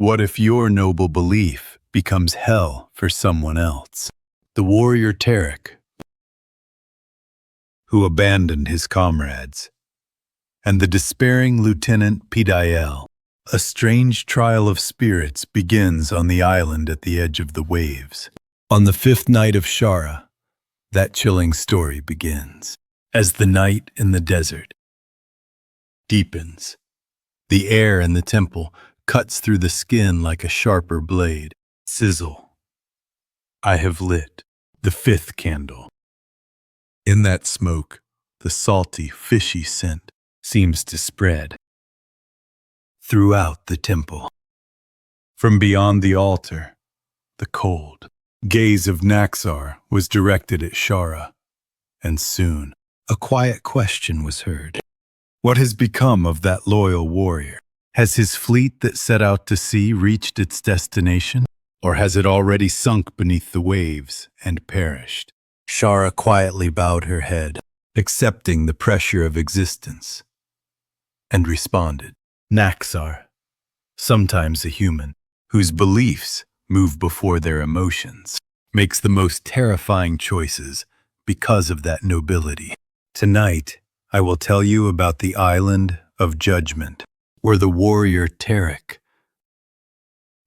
What if your noble belief becomes hell for someone else? The warrior Tarek, who abandoned his comrades, and the despairing Lieutenant Pidael. A strange trial of spirits begins on the island at the edge of the waves. On the 5th night of Shara, that chilling story begins. As the night in the desert deepens, the air in the temple cuts through the skin like a sharper blade. Sizzle. I have lit the 5th candle. In that smoke, the salty, fishy scent seems to spread throughout the temple. From beyond the altar, the cold gaze of Naxar was directed at Shara, and soon a quiet question was heard. What has become of that loyal warrior? Has his fleet that set out to sea reached its destination, or has it already sunk beneath the waves and perished? Shara quietly bowed her head, accepting the pressure of existence, and responded, Naxar, sometimes a human, whose beliefs move before their emotions, makes the most terrifying choices because of that nobility. Tonight, I will tell you about the island of judgment, where the warrior Tarek,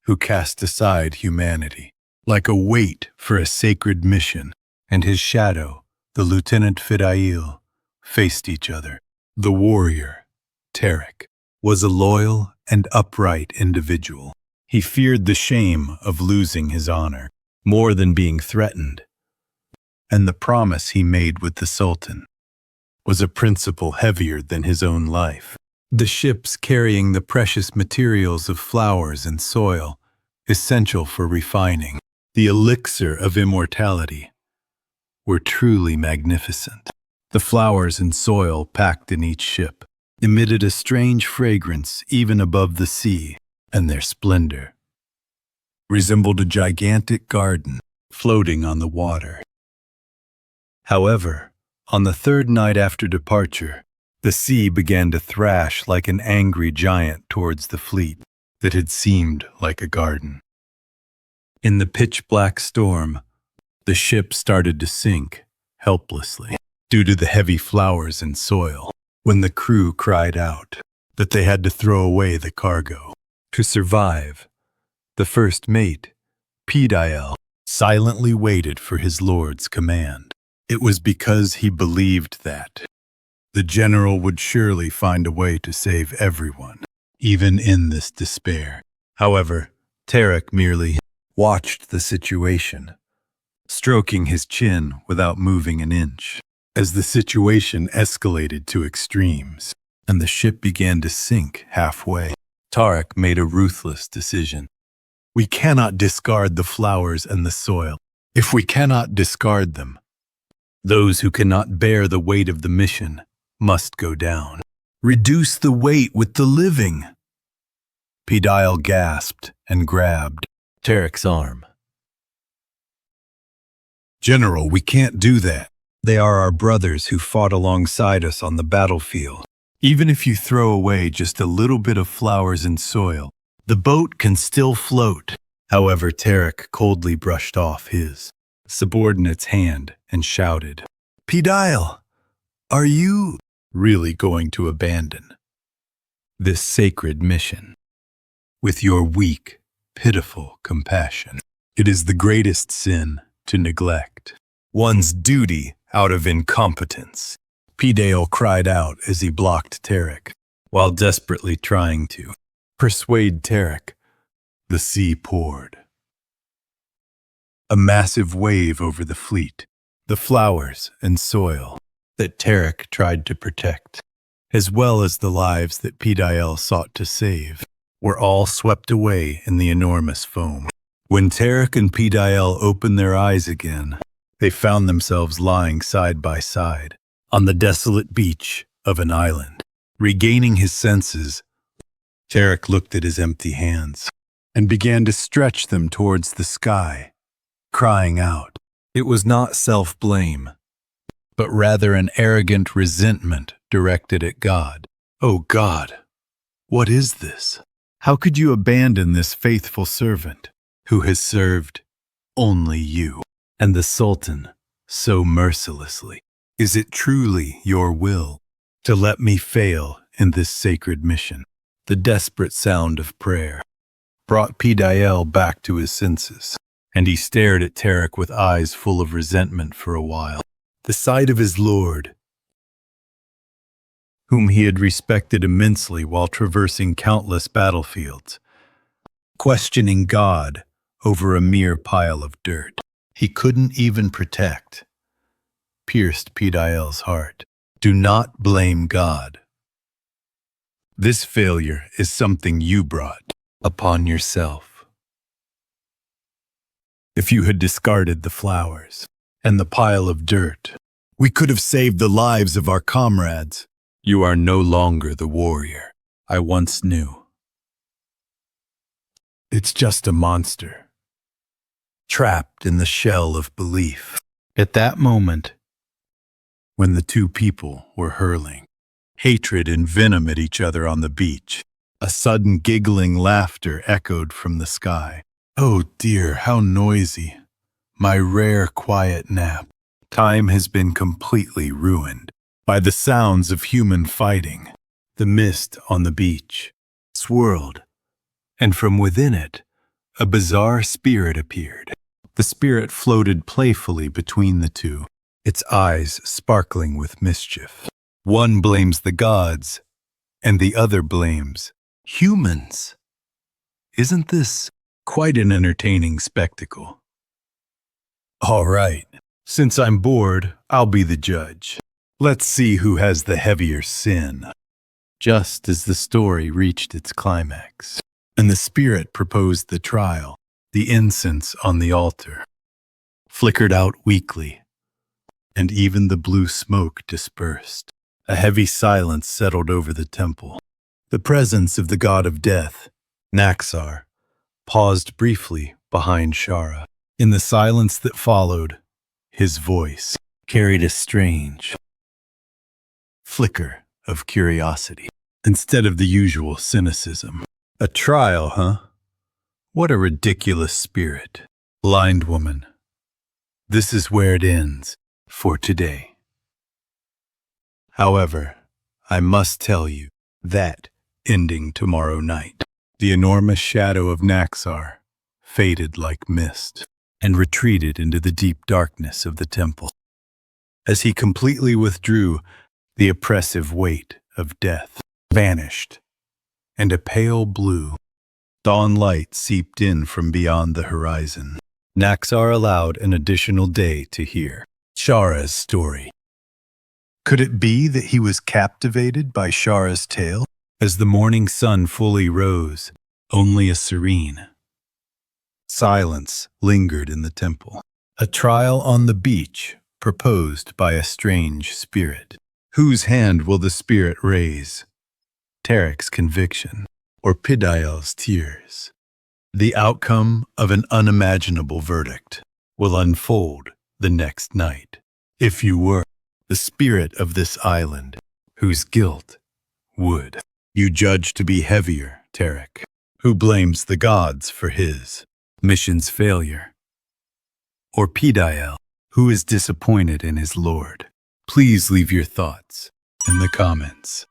who cast aside humanity like a weight for a sacred mission, and his shadow, the Lieutenant Fidail, faced each other. The warrior, Tarek, was a loyal and upright individual. He feared the shame of losing his honor more than being threatened, and the promise he made with the Sultan was a principle heavier than his own life. The ships carrying the precious materials of flowers and soil, essential for refining the elixir of immortality, were truly magnificent. The flowers and soil packed in each ship emitted a strange fragrance even above the sea, and their splendor resembled a gigantic garden floating on the water. However, on the 3rd night after departure, the sea began to thrash like an angry giant towards the fleet that had seemed like a garden. In the pitch-black storm, the ship started to sink helplessly due to the heavy flowers and soil. When the crew cried out that they had to throw away the cargo to survive, the first mate, Pidael, silently waited for his lord's command. It was because he believed that the general would surely find a way to save everyone, even in this despair. However, Tarek merely watched the situation, stroking his chin without moving an inch. As the situation escalated to extremes, and the ship began to sink halfway, Tarek made a ruthless decision. We cannot discard the flowers and the soil. If we cannot discard them, those who cannot bear the weight of the mission must go down. Reduce the weight with the living. Pidael gasped and grabbed Tarek's arm. General, we can't do that. They are our brothers who fought alongside us on the battlefield. Even if you throw away just a little bit of flowers and soil, the boat can still float. However, Tarek coldly brushed off his subordinate's hand and shouted, Pidael, are you really going to abandon this sacred mission with your weak, pitiful compassion? It is the greatest sin to neglect one's duty out of incompetence. Pidael cried out as he blocked Tarek, while desperately trying to persuade Tarek. The sea poured. A massive wave over the fleet, the flowers and soil that Tarek tried to protect, as well as the lives that Pidael sought to save, were all swept away in the enormous foam. When Tarek and Pidael opened their eyes again, they found themselves lying side by side on the desolate beach of an island. Regaining his senses, Tarek looked at his empty hands and began to stretch them towards the sky, crying out. It was not self-blame, but rather an arrogant resentment directed at God. Oh God, what is this? How could you abandon this faithful servant who has served only you and the Sultan so mercilessly? Is it truly your will to let me fail in this sacred mission? The desperate sound of prayer brought Pidael back to his senses, and he stared at Tarek with eyes full of resentment for a while. The sight of his lord, whom he had respected immensely while traversing countless battlefields, questioning God over a mere pile of dirt he couldn't even protect, pierced Pidael's heart. Do not blame God. This failure is something you brought upon yourself. If you had discarded the flowers and the pile of dirt, we could have saved the lives of our comrades. You are no longer the warrior I once knew. It's just a monster, trapped in the shell of belief. At that moment, when the two people were hurling hatred and venom at each other on the beach, a sudden giggling laughter echoed from the sky. Oh dear, how noisy. My rare quiet nap. Time has been completely ruined by the sounds of human fighting. The mist on the beach swirled, and from within it, a bizarre spirit appeared. The spirit floated playfully between the two, its eyes sparkling with mischief. One blames the gods, and the other blames humans. Isn't this quite an entertaining spectacle? All right, since I'm bored, I'll be the judge. Let's see who has the heavier sin. Just as the story reached its climax, and the spirit proposed the trial, the incense on the altar flickered out weakly, and even the blue smoke dispersed. A heavy silence settled over the temple. The presence of the god of death, Naxar, paused briefly behind Shara. In the silence that followed, his voice carried a strange flicker of curiosity instead of the usual cynicism. A trial, huh? What a ridiculous spirit. Blind woman. This is where it ends for today. However, I must tell you that, ending tomorrow night, the enormous shadow of Naxar faded like mist and retreated into the deep darkness of the temple. As he completely withdrew, the oppressive weight of death vanished, and a pale blue dawn light seeped in from beyond the horizon. Naxar allowed an additional day to hear Shara's story. Could it be that he was captivated by Shara's tale? As the morning sun fully rose, only a serene silence lingered in the temple. A trial on the beach proposed by a strange spirit. Whose hand will the spirit raise? Tarek's conviction or Pidael's tears? The outcome of an unimaginable verdict will unfold the next night. If you were the spirit of this island, whose guilt would you judge to be heavier, Tarek? Who blames the gods for his mission's failure? Or Pidael, who is disappointed in his lord? Please leave your thoughts in the comments.